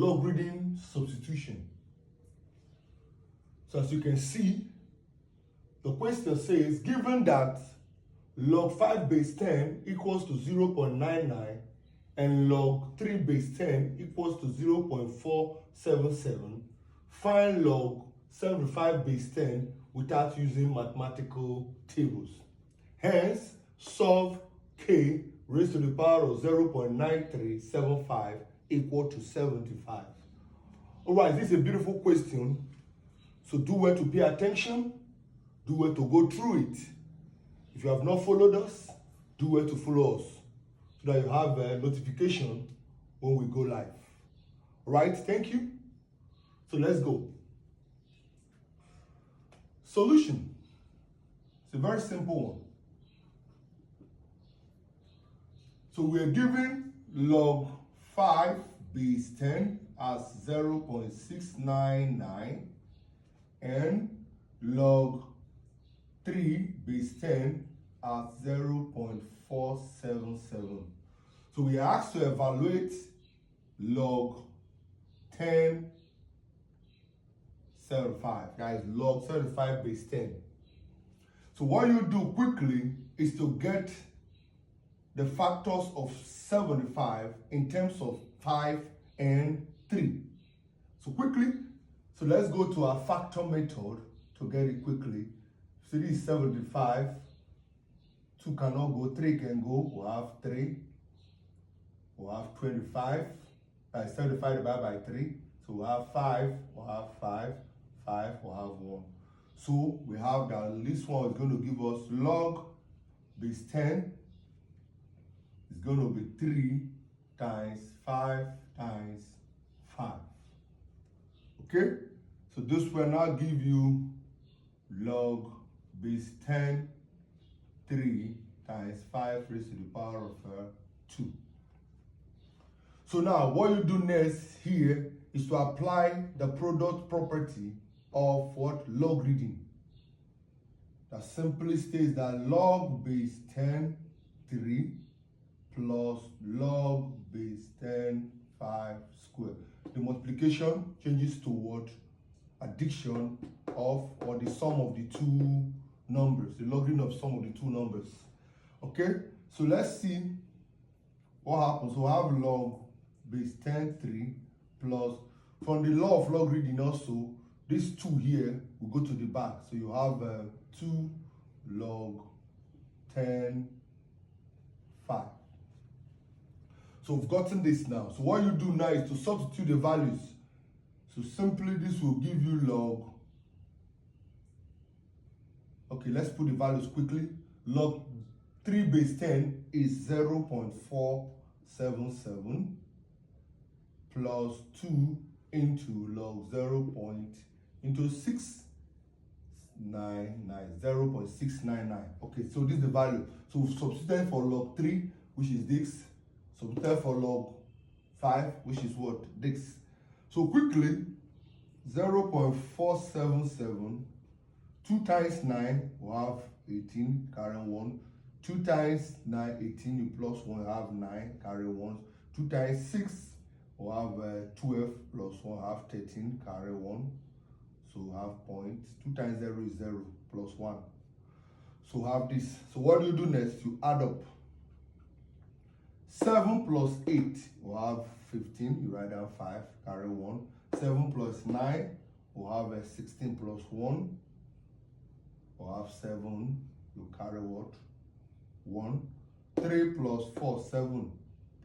logarithm substitution. So as you can see, the question says, given that log 5 base 10 equals to 0.99 and log 3 base 10 equals to 0.477, find log 75 base 10 without using mathematical tables. Hence, solve k raised to the power of 0.9375 equal to 75. All right, this is a beautiful question. So do well to pay attention, do well to go through it. If you have not followed us, do well to follow us so that you have a notification when we go live. All right, thank you. So let's go. Solution. It's a very simple one. So we are given log 5 base 10 as 0.699 and log 3 base 10 as 0.477. So we are asked to evaluate log 1075. That is log 75 base 10. So what you do quickly is to get the factors of 75 in terms of 5 and 3. So quickly, so let's go to our factor method to get it quickly. So this is 75. 2 cannot go, 3 can go. We'll have 3. We'll have 25. 75 divided by 3. So we'll have 5. We'll have 5. 5. We'll have 1. So we have that this one is going to give us log base 10. It's going to be 3 times 5 times 5. Okay? So this will now give you log base 10, 3 times 5 raised to the power of 2. So now what you do next here is to apply the product property of what? Logarithm. That simply states that log base 10, 3 plus log base 10, 5 squared. The multiplication changes to what? Addition of, or the sum of the two numbers, the logarithm of sum of the two numbers. Okay, so let's see what happens. So we have log base 10, 3 plus, from the law of logarithm also, this 2 here will go to the back. So you have 2 log 10, 5. So we've gotten this now. So what you do now is to substitute the values. So simply this will give you log. Okay, let's put the values quickly. Log 3 base 10 is 0.477 plus 2 into log 0.699. Okay, so this is the value. So we've substituted for log 3, which is this. Substitute for log 5, which is what? This. So quickly, 0.477, 2 times 9, we'll have 18, carry 1. 2 times 9, 18, you plus 1, you have 9, carry 1. 2 times 6, we'll have 12, plus 1, have 13, carry 1. So we have point. 2 times 0 is 0, plus 1. So we have this. So what do you do next? You add up. 7 plus 8, we'll have 15, you write down 5, carry 1. 7 plus 9, we'll have 16 plus 1, we'll have 7, you carry what? 1. 3 plus 4, 7,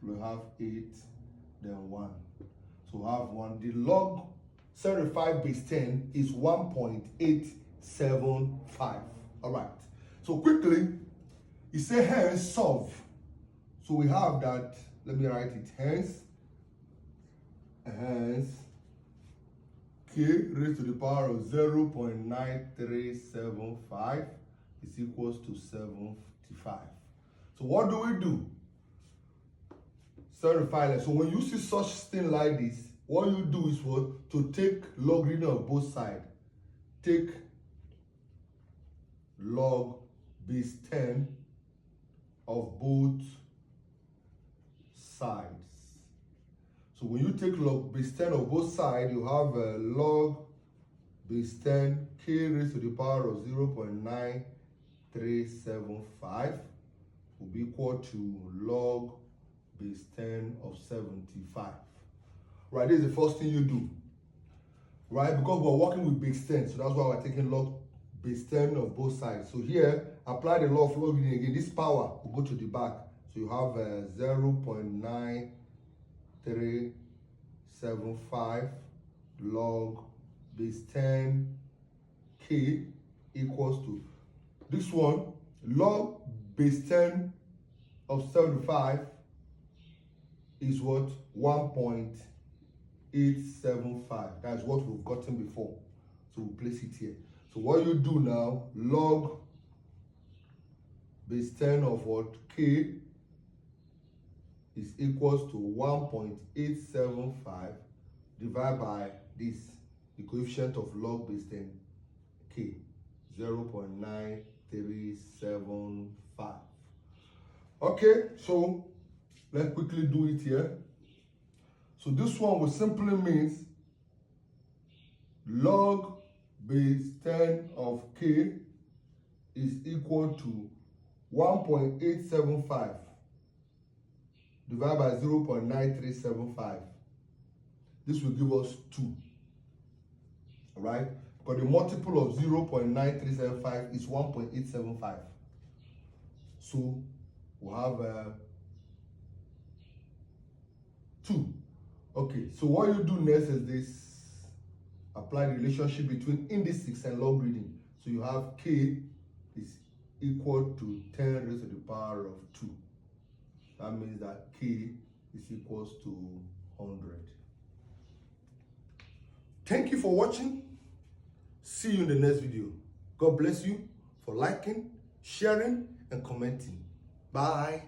we'll have 8, then 1. So we'll have 1. The log 75 base 10 is 1.875. All right. So quickly, you say hence solve. So we have that, let me write it, hence k raised to the power of 0.9375 is equals to 75. So what do we do? 75. So when you see such thing like this, what you do is what? To take logarithm of both sides. Take log base 10 of both sides. So when you take log base 10 of both sides, you have log base 10 k raised to the power of 0.9375 will be equal to log base 10 of 75. Right, this is the first thing you do. Right, because we're working with base 10, so that's why we're taking log base 10 of both sides. So here, apply the law of logarithm again. This power will go to the back. So you have 0.9375 log base 10 k equals to this one, log base 10 of 75 is what? 1.875. That's what we've gotten before. So we'll place it here. So what you do now, log base 10 of what? K is equals to 1.875 divided by this, the coefficient of log base 10 k, 0.9375. Okay, so let's quickly do it here. So this one will simply means log base 10 of k is equal to 1.875 divided by 0.9375. This will give us 2. All right? Because the multiple of 0.9375 is 1.875. So we'll have 2. Okay, so what you do next is this. Apply the relationship between indices and logarithm. So you have k is equal to 10 raised to the power of 2. That means that k is equals to 100. Thank you for watching. See you in the next video. God bless you for liking, sharing, and commenting. Bye.